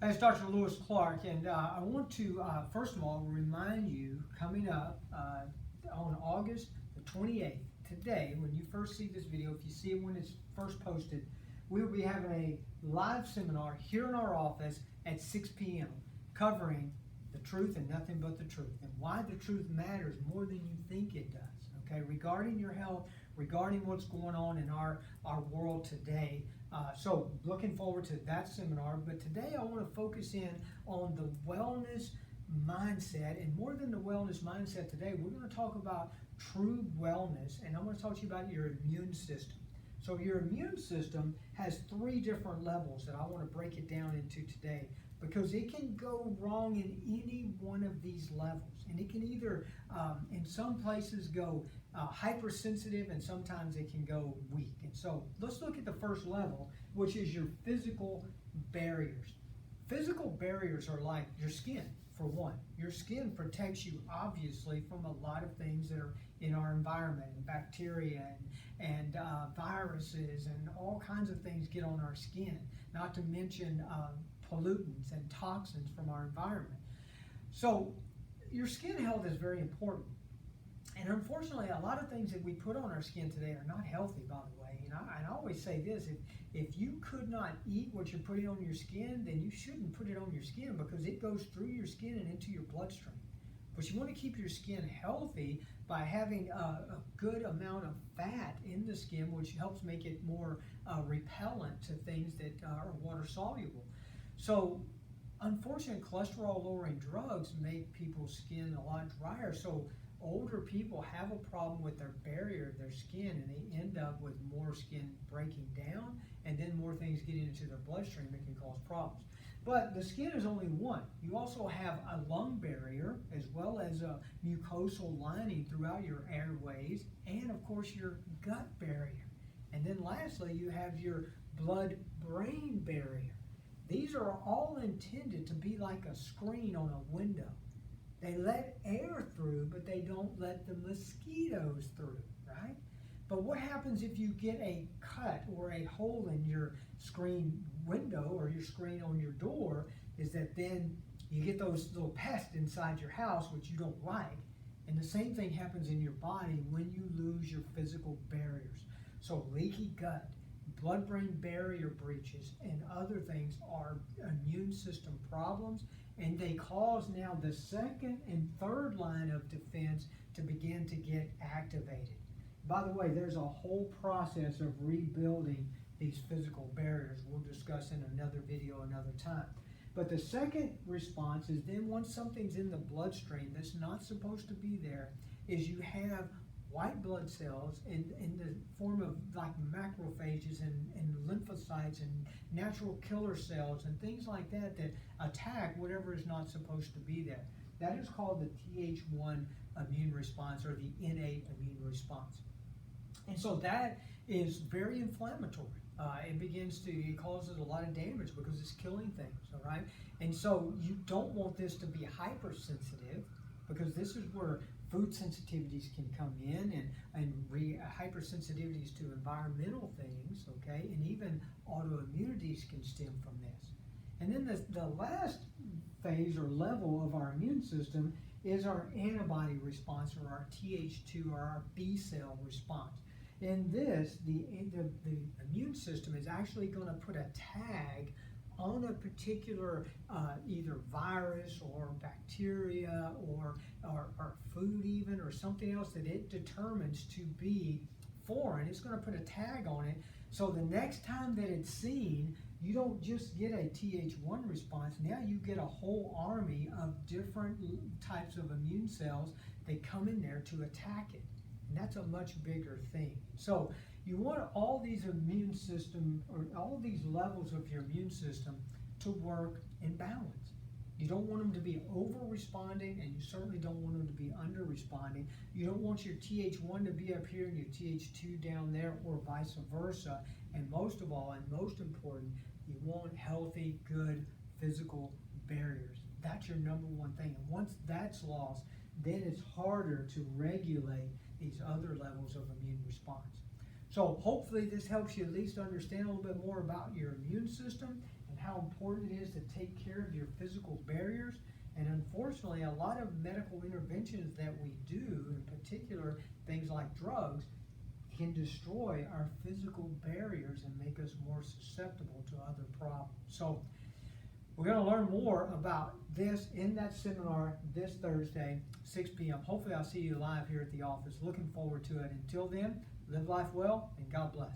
It's Dr. Lewis Clark, and I want to, first of all, remind you coming up on August the 28th, today, when you first see this video, if you see it when it's first posted, we'll be having a live seminar here in our office at 6 p.m. covering the truth and nothing but the truth, and why the truth matters more than you think it does, okay, regarding your health, regarding what's going on in our world today. So looking forward to that seminar, but today I want to focus in on the wellness mindset, and more than the wellness mindset today, we're going to talk about true wellness, and I'm going to talk to you about your immune system. So your immune system has 3 different levels that I want to break it down into today, because it can go wrong in any one of these levels, and it can either in some places go hypersensitive, and sometimes it can go weak. And so let's look at the first level, which is your physical barriers. Physical barriers are like your skin, for one. Your skin protects you, obviously, from a lot of things that are in our environment, and bacteria and viruses and all kinds of things get on our skin, not to mention pollutants and toxins from our environment. So your skin health is very important. And unfortunately, a lot of things that we put on our skin today are not healthy, by the way. And I always say this, if you could not eat what you're putting on your skin, then you shouldn't put it on your skin, because it goes through your skin and into your bloodstream. But you want to keep your skin healthy by having a good amount of fat in the skin, which helps make it more repellent to things that are water soluble. So unfortunately, cholesterol-lowering drugs make people's skin a lot drier. So older people have a problem with their barrier, their skin, and they end up with more skin breaking down, and then more things getting into their bloodstream that can cause problems. But the skin is only one. You also have a lung barrier, as well as a mucosal lining throughout your airways, and of course your gut barrier. And then lastly, you have your blood-brain barrier. These are all intended to be like a screen on a window. They let air through, but they don't let the mosquitoes through, right? But what happens if you get a cut or a hole in your screen window or your screen on your door, is that then you get those little pests inside your house, which you don't like. And the same thing happens in your body when you lose your physical barriers. So leaky gut, blood-brain barrier breaches, and other things are immune system problems, and they cause now the second and third line of defense to begin to get activated. By the way, there's a whole process of rebuilding these physical barriers. We'll discuss in another video another time. But the second response is then, once something's in the bloodstream that's not supposed to be there, is you have white blood cells in the form of like macrophages and lymphocytes and natural killer cells and things like that that attack whatever is not supposed to be there. That is called the Th1 immune response, or the innate immune response. And so that is very inflammatory. It causes a lot of damage because it's killing things, all right? And so you don't want this to be hypersensitive, because this is where food sensitivities can come in, and hypersensitivities to environmental things, okay? And even autoimmunities can stem from this. And then the last phase or level of our immune system is our antibody response, or our Th2, or our B cell response. In this, the immune system is actually going to put a tag on a particular either virus or bacteria or food even, or something else that it determines to be foreign. It's going to put a tag on it, so the next time that it's seen, you don't just get a Th1 response. Now you get a whole army of different types of immune cells that come in there to attack it. And that's a much bigger thing. So you want all these immune system, or all these levels of your immune system, to work in balance. You don't want them to be over-responding, and you certainly don't want them to be under-responding. You don't want your Th1 to be up here and your Th2 down there, or vice versa. And most of all, and most important, you want healthy, good physical barriers. That's your number one thing. And once that's lost, then it's harder to regulate these other levels of immune response. So hopefully this helps you at least understand a little bit more about your immune system and and how important it is to take care of your physical barriers. And unfortunately, a lot of medical interventions that we do, in particular things like drugs, can destroy our physical barriers and make us more susceptible to other problems. So we're going to learn more about this in that seminar this Thursday, 6 p.m. Hopefully I'll see you live here at the office. Looking forward to it. Until then, live life well and God bless.